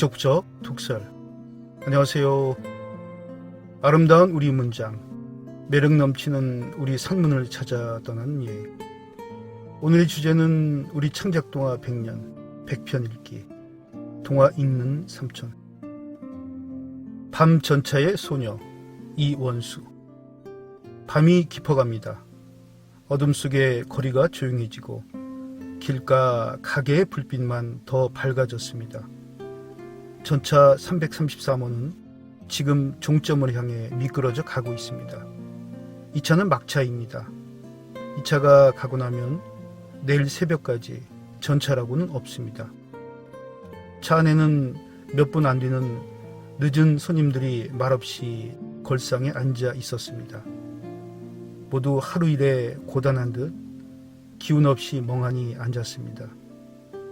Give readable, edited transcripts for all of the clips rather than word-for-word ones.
북적북적 독설. 안녕하세요. 아름다운 우리 문장, 매력 넘치는 우리 산문을 찾아 떠난 여행. 오늘의 주제는 우리 창작동화 100년 100편 읽기, 동화 읽는 삼촌. 밤 전차의 소녀 이원수. 밤이 깊어갑니다. 어둠 속에 거리가 조용해지고 길가 가게의 불빛만 더 밝아졌습니다. 전차 333호는 지금 종점을 향해 미끄러져 가고 있습니다. 이 차는 막차입니다. 이 차가 가고 나면 내일 새벽까지 전차라고는 없습니다. 차 안에는 몇 분 안 되는 늦은 손님들이 말없이 걸상에 앉아 있었습니다. 모두 하루 일에 고단한 듯 기운 없이 멍하니 앉았습니다.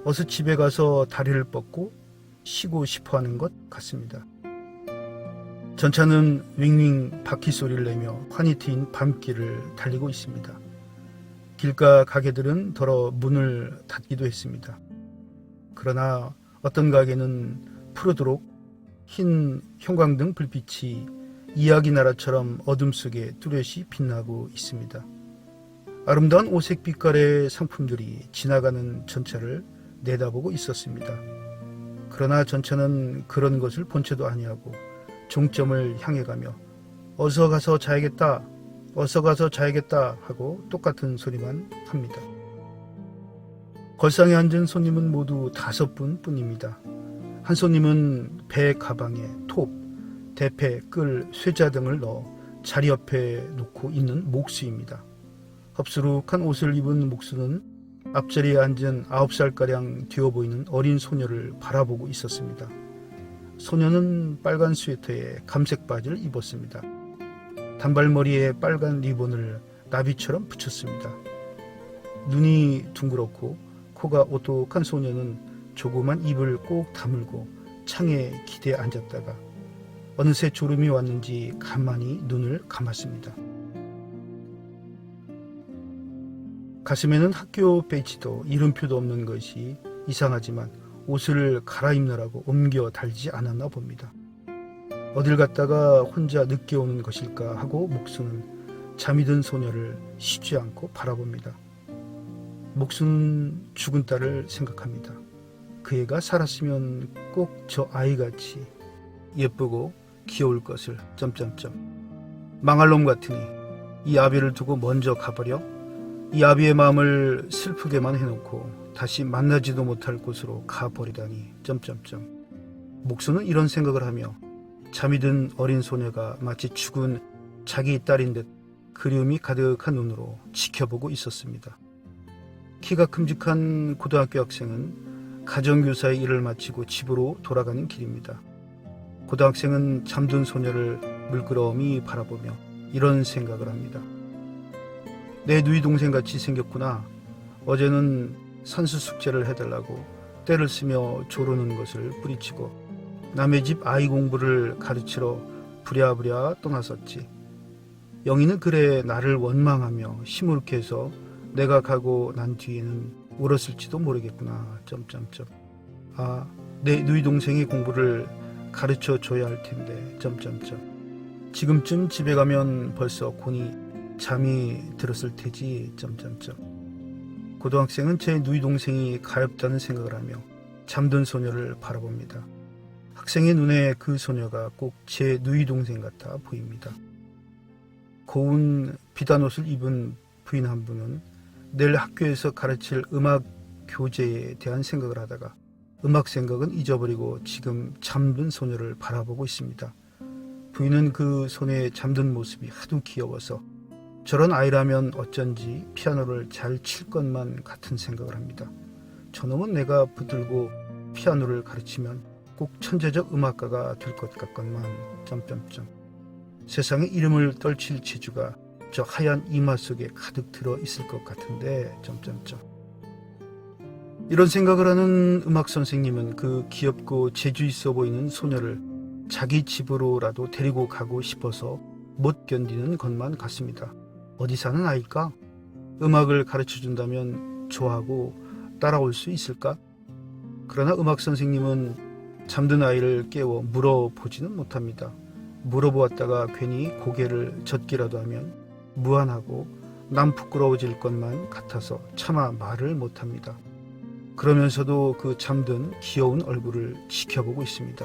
어서 집에 가서 다리를 뻗고 쉬고 싶어하는 것 같습니다. 전차는 윙윙 바퀴 소리를 내며 환히 트인 밤길을 달리고 있습니다. 길가 가게들은 더러 문을 닫기도 했습니다. 그러나 어떤 가게는 푸르도록 흰 형광등 불빛이 이야기 나라처럼 어둠 속에 뚜렷이 빛나고 있습니다. 아름다운 오색 빛깔의 상품들이 지나가는 전차를 내다보고 있었습니다. 그러나 전차는 그런 것을 본체도 아니하고 종점을 향해 가며 어서 가서 자야겠다, 어서 가서 자야겠다 하고 똑같은 소리만 합니다. 걸상에 앉은 손님은 모두 5분 뿐입니다. 한 손님은 배 가방에 톱, 대패, 끌, 쇠자 등을 넣어 자리 옆에 놓고 있는 목수입니다. 흡수룩한 옷을 입은 목수는 앞자리에 앉은 9살가량 되어 보이는 어린 소녀를 바라보고 있었습니다. 소녀는 빨간 스웨터에 감색 바지를 입었습니다. 단발머리에 빨간 리본을 나비처럼 붙였습니다. 눈이 둥그렇고 코가 오똑한 소녀는 조그만 입을 꼭 다물고 창에 기대 앉았다가 어느새 졸음이 왔는지 가만히 눈을 감았습니다. 가슴에는 학교 배지도 이름표도 없는 것이 이상하지만 옷을 갈아입느라고 옮겨 달지 않았나 봅니다. 어딜 갔다가 혼자 늦게 오는 것일까 하고 목수는 잠이 든 소녀를 쉬지 않고 바라봅니다. 목수는 죽은 딸을 생각합니다. 그 애가 살았으면 꼭 저 아이같이 예쁘고 귀여울 것을... 망할 놈 같으니 이 아비를 두고 먼저 가버려 이 아비의 마음을 슬프게만 해놓고 다시 만나지도 못할 곳으로 가버리다니... 목수는 이런 생각을 하며 잠이 든 어린 소녀가 마치 죽은 자기 딸인 듯 그리움이 가득한 눈으로 지켜보고 있었습니다. 키가 큼직한 고등학교 학생은 가정교사의 일을 마치고 집으로 돌아가는 길입니다. 고등학생은 잠든 소녀를 물끄러미 바라보며 이런 생각을 합니다. 내 누이 동생같이 생겼구나. 어제는 산수 숙제를 해달라고 때를 쓰며 조르는 것을 뿌리치고 남의 집 아이 공부를 가르치러 부랴부랴 떠났었지. 영희는 그래 나를 원망하며 시무룩해 해서 내가 가고 난 뒤에는 울었을지도 모르겠구나. 아, 내 누이 동생의 공부를 가르쳐 줘야 할 텐데... 지금쯤 집에 가면 벌써 곤히 잠이 들었을 테지... 고등학생은 제 누이 동생이 가엾다는 생각을 하며 잠든 소녀를 바라봅니다. 학생의 눈에 그 소녀가 꼭 제 누이 동생 같아 보입니다. 고운 비단 옷을 입은 부인 한 분은 내일 학교에서 가르칠 음악 교재에 대한 생각을 하다가 음악 생각은 잊어버리고 지금 잠든 소녀를 바라보고 있습니다. 부인은 그 소녀의 잠든 모습이 하도 귀여워서 저런 아이라면 어쩐지 피아노를 잘 칠 것만 같은 생각을 합니다. 저놈은 내가 붙들고 피아노를 가르치면 꼭 천재적 음악가가 될 것 같건만... 세상에 이름을 떨칠 재주가 저 하얀 이마 속에 가득 들어 있을 것 같은데... 이런 생각을 하는 음악 선생님은 그 귀엽고 재주 있어 보이는 소녀를 자기 집으로라도 데리고 가고 싶어서 못 견디는 것만 같습니다. 어디 사는 아이일까? 음악을 가르쳐준다면 좋아하고 따라올 수 있을까? 그러나 음악 선생님은 잠든 아이를 깨워 물어보지는 못합니다. 물어보았다가 괜히 고개를 젓기라도 하면 무안하고 남 부끄러워질 것만 같아서 차마 말을 못합니다. 그러면서도 그 잠든 귀여운 얼굴을 지켜보고 있습니다.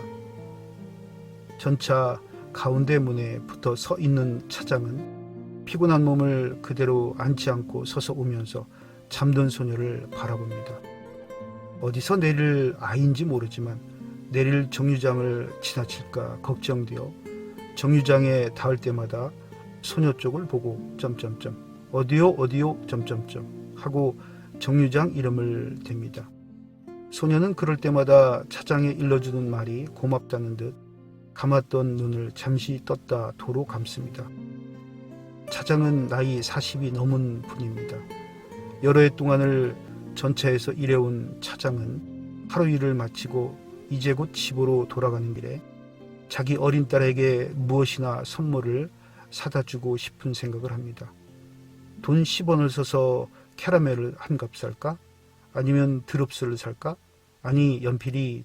전차 가운데 문에 붙어 서 있는 차장은 피곤한 몸을 그대로 앉지 않고 서서 오면서 잠든 소녀를 바라봅니다. 어디서 내릴 아이인지 모르지만 내릴 정류장을 지나칠까 걱정되어 정류장에 닿을 때마다 소녀 쪽을 보고 어디요 하고 정류장 이름을 댑니다. 소녀는 그럴 때마다 차장에 일러주는 말이 고맙다는 듯 감았던 눈을 잠시 떴다 도로 감습니다. 차장은 나이 40이 넘은 분입니다. 여러 해 동안을 전차에서 일해온 차장은 하루 일을 마치고 이제 곧 집으로 돌아가는 길에 자기 어린 딸에게 무엇이나 선물을 사다 주고 싶은 생각을 합니다. 돈 10원을 써서 캐러멜을 한 값 살까? 아니면 드롭스를 살까? 아니 연필이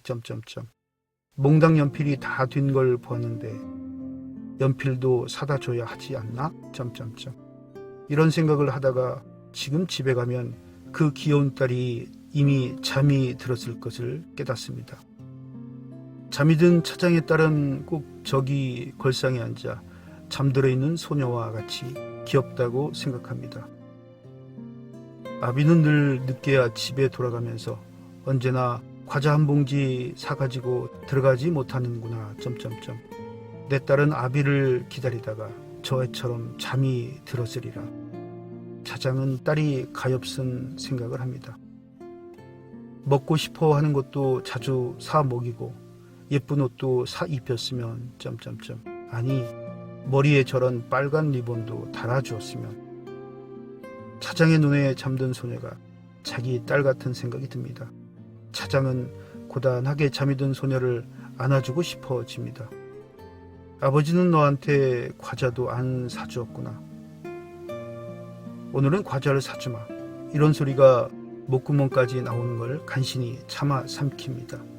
몽당 연필이 다 된 걸 보았는데 연필도 사다 줘야 하지 않나? 이런 생각을 하다가 지금 집에 가면 그 귀여운 딸이 이미 잠이 들었을 것을 깨닫습니다. 잠이 든 차장의 딸은 꼭 저기 걸상에 앉아 잠들어 있는 소녀와 같이 귀엽다고 생각합니다. 아비는 늘 늦게야 집에 돌아가면서 언제나 과자 한 봉지 사가지고 들어가지 못하는구나. 내 딸은 아비를 기다리다가 저 애처럼 잠이 들었으리라. 차장은 딸이 가엾은 생각을 합니다. 먹고 싶어 하는 것도 자주 사 먹이고 예쁜 옷도 사 입혔으면 아니 머리에 저런 빨간 리본도 달아주었으면. 차장의 눈에 잠든 소녀가 자기 딸 같은 생각이 듭니다. 차장은 고단하게 잠이 든 소녀를 안아주고 싶어집니다. 아버지는 너한테 과자도 안 사주었구나. 오늘은 과자를 사주마. 이런 소리가 목구멍까지 나오는 걸 간신히 참아 삼킵니다.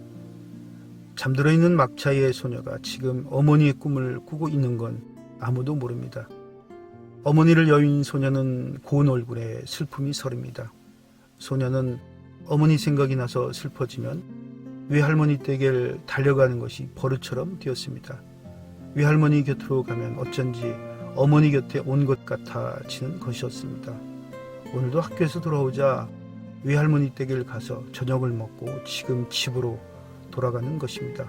잠들어 있는 막차의 소녀가 지금 어머니의 꿈을 꾸고 있는 건 아무도 모릅니다. 어머니를 여인 소녀는 고운 얼굴에 슬픔이 서립니다. 소녀는 어머니 생각이 나서 슬퍼지면 외할머니 댁에 달려가는 것이 버릇처럼 되었습니다. 외할머니 곁으로 가면 어쩐지 어머니 곁에 온 것 같아지는 것이었습니다. 오늘도 학교에서 돌아오자 외할머니 댁에 가서 저녁을 먹고 지금 집으로 돌아가는 것입니다.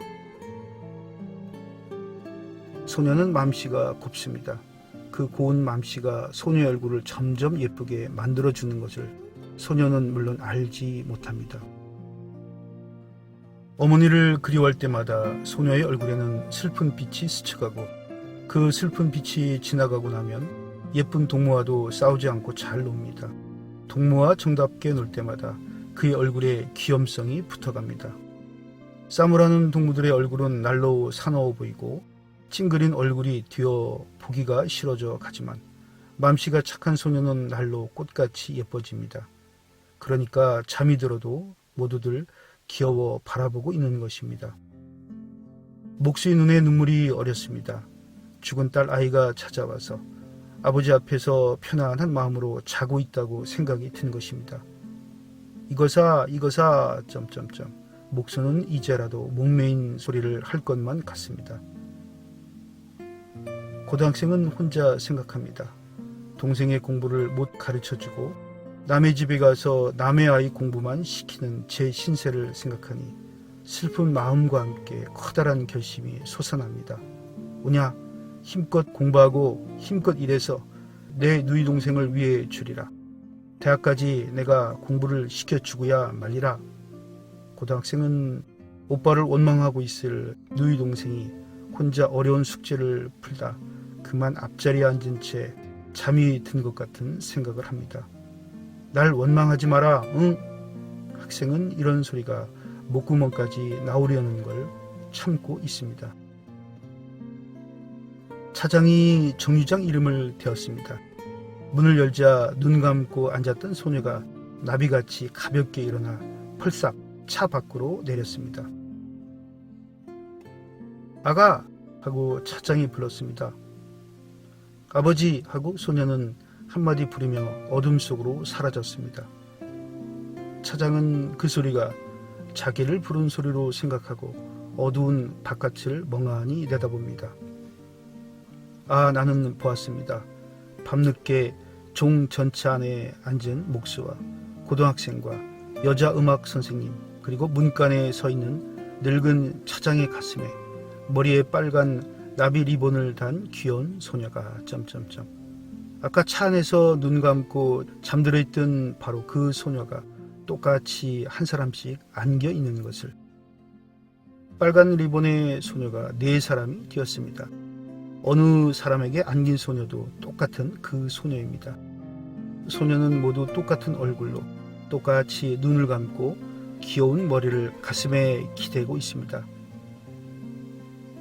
소녀는 맘씨가 곱습니다. 그 고운 맘씨가 소녀의 얼굴을 점점 예쁘게 만들어주는 것을 소녀는 물론 알지 못합니다. 어머니를 그리워할 때마다 소녀의 얼굴에는 슬픈 빛이 스쳐가고 그 슬픈 빛이 지나가고 나면 예쁜 동무와도 싸우지 않고 잘 놉니다. 동무와 정답게 놀 때마다 그의 얼굴에 귀염성이 붙어갑니다. 싸움하는 동무들의 얼굴은 날로 사나워 보이고 찡그린 얼굴이 뒤어 보기가 싫어져 가지만 맘씨가 착한 소녀는 날로 꽃같이 예뻐집니다. 그러니까 잠이 들어도 모두들 귀여워 바라보고 있는 것입니다. 목수의 눈에 눈물이 어렸습니다. 죽은 딸 아이가 찾아와서 아버지 앞에서 편안한 마음으로 자고 있다고 생각이 든 것입니다. 이거사 목수는 이제라도 목매인 소리를 할 것만 같습니다. 고등학생은 혼자 생각합니다. 동생의 공부를 못 가르쳐주고 남의 집에 가서 남의 아이 공부만 시키는 제 신세를 생각하니 슬픈 마음과 함께 커다란 결심이 솟아납니다. 오냐, 힘껏 공부하고 힘껏 일해서 내 누이 동생을 위해 주리라. 대학까지 내가 공부를 시켜주고야 말리라. 고등학생은 오빠를 원망하고 있을 누이 동생이 혼자 어려운 숙제를 풀다 그만 앞자리에 앉은 채 잠이 든 것 같은 생각을 합니다. 날 원망하지 마라, 응? 학생은 이런 소리가 목구멍까지 나오려는 걸 참고 있습니다. 차장이 정류장 이름을 대었습니다. 문을 열자 눈 감고 앉았던 소녀가 나비같이 가볍게 일어나 펄싹 차 밖으로 내렸습니다. 아가! 하고 차장이 불렀습니다. 아버지! 하고 소녀는 한마디 부르며 어둠 속으로 사라졌습니다. 차장은 그 소리가 자기를 부른 소리로 생각하고 어두운 바깥을 멍하니 내다봅니다. 아, 나는 보았습니다. 밤늦게 종 전차 안에 앉은 목수와 고등학생과 여자 음악 선생님, 그리고 문간에 서 있는 늙은 차장의 가슴에 머리에 빨간 나비 리본을 단 귀여운 소녀가 점점점. 아까 차 안에서 눈 감고 잠들어 있던 바로 그 소녀가 똑같이 한 사람씩 안겨 있는 것을. 빨간 리본의 소녀가 4사람이 되었습니다. 어느 사람에게 안긴 소녀도 똑같은 그 소녀입니다. 소녀는 모두 똑같은 얼굴로 똑같이 눈을 감고 귀여운 머리를 가슴에 기대고 있습니다.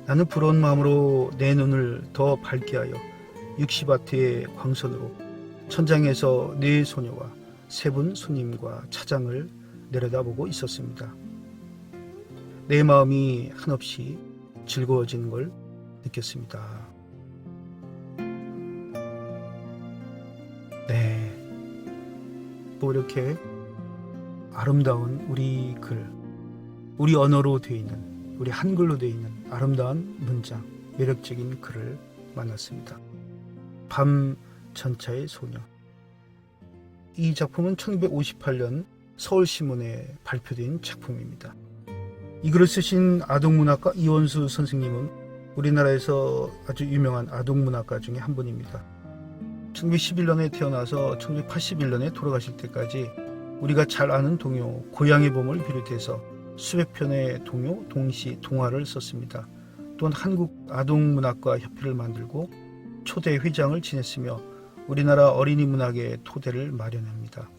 나는 부러운 마음으로 내 눈을 더 밝게 하여 60와트의 광선으로 천장에서 4소녀와 3분 손님과 차장을 내려다보고 있었습니다. 내 마음이 한없이 즐거워지는 걸 느꼈습니다. 네, 또 이렇게 아름다운 우리 글, 우리 언어로 되어 있는, 우리 한글로 되어 있는 아름다운 문장, 매력적인 글을 만났습니다. 밤 전차의 소녀. 이 작품은 1958년 서울신문에 발표된 작품입니다. 이 글을 쓰신 아동문학가 이원수 선생님은 우리나라에서 아주 유명한 아동문학가 중에 한 분입니다. 1911년에 태어나서 1981년에 돌아가실 때까지 우리가 잘 아는 동요 고향의 봄을 비롯해서 수백 편의 동요, 동시, 동화를 썼습니다. 또한 한국 아동문학과 협회를 만들고 초대 회장을 지냈으며 우리나라 어린이 문학의 토대를 마련합니다.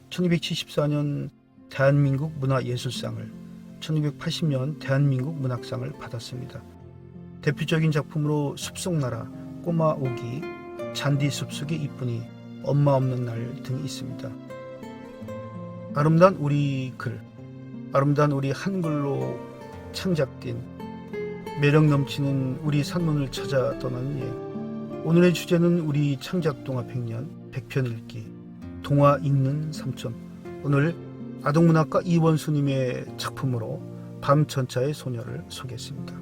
1974년 대한민국 문화예술상을, 1980년 대한민국 문학상을 받았습니다. 대표적인 작품으로 숲속나라, 꼬마 오기, 잔디 숲속의 이쁜이, 엄마 없는 날 등이 있습니다. 아름다운 우리 글, 아름다운 우리 한글로 창작된 매력 넘치는 우리 산문을 찾아 떠나는 여행. 오늘의 주제는 우리 창작동화 100년 100편 읽기, 동화 읽는 삼촌. 오늘 아동문학가 이원수님의 작품으로 밤전차의 소녀를 소개했습니다.